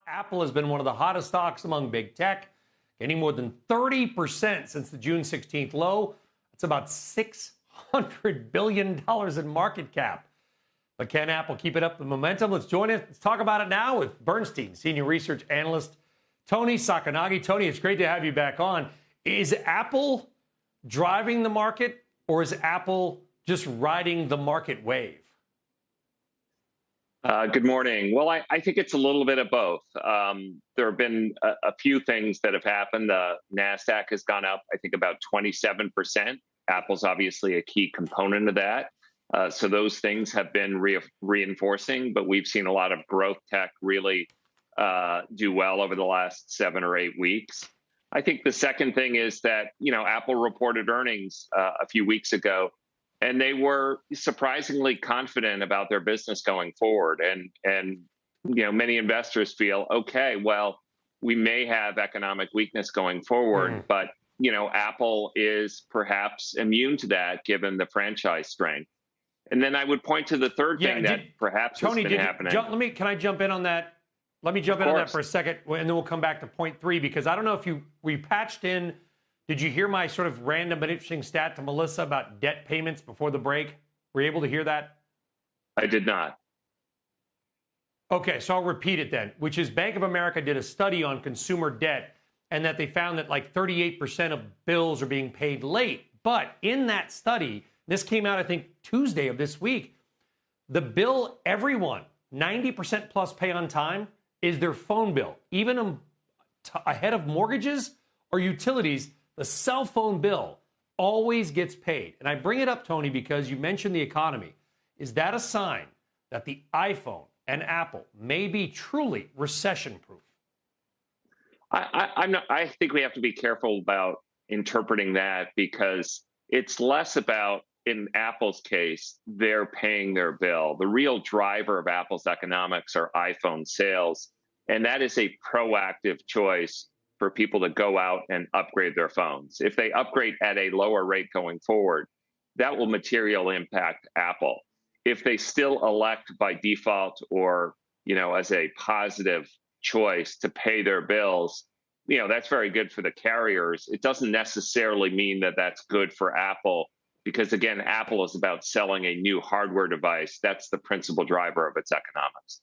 Apple has been one of the hottest stocks among big tech, gaining more than 30% since the June 16th low. It's about $600 billion in market cap. But can Apple keep it up the momentum? Let's talk about it now with Bernstein, senior research analyst Toni Sacconaghii. Toni, it's great to have you back on. Is Apple driving the market, or is Apple just riding the market wave? Good morning. Well, I think it's a little bit of both. There have been a few things that have happened. The NASDAQ has gone up, I think, about 27%. Apple's obviously a key component of that. So those things have been reinforcing, but we've seen a lot of growth tech really do well over the last 7 or 8 weeks. I think the second thing is that, Apple reported earnings a few weeks ago, and they were surprisingly confident about their business going forward. And many investors feel, okay, well, we may have economic weakness going forward, but, Apple is perhaps immune to that given the franchise strength. And then I would point to the third thing that perhaps has been happening. Can I jump in on that? Let me jump in on that for a second, and then we'll come back to point 3, because I don't know if we patched in. Did you hear my sort of random but interesting stat to Melissa about debt payments before the break? Were you able to hear that? I did not. Okay, so I'll repeat it then, which is Bank of America did a study on consumer debt, and that they found that like 38% of bills are being paid late. But in that study, this came out, I think, Tuesday of this week, the bill everyone, 90% plus pay on time, is their phone bill. Even ahead of mortgages or utilities, the cell phone bill always gets paid. And I bring it up, Toni, because you mentioned the economy. Is that a sign that the iPhone and Apple may be truly recession-proof? I think we have to be careful about interpreting that, because it's less about, in Apple's case, they're paying their bill. The real driver of Apple's economics are iPhone sales, and that is a proactive choice for people to go out and upgrade their phones. If they upgrade at a lower rate going forward, that will materially impact Apple. If they still elect by default or, as a positive choice to pay their bills, that's very good for the carriers. It doesn't necessarily mean that that's good for Apple, because, again, Apple is about selling a new hardware device. That's the principal driver of its economics.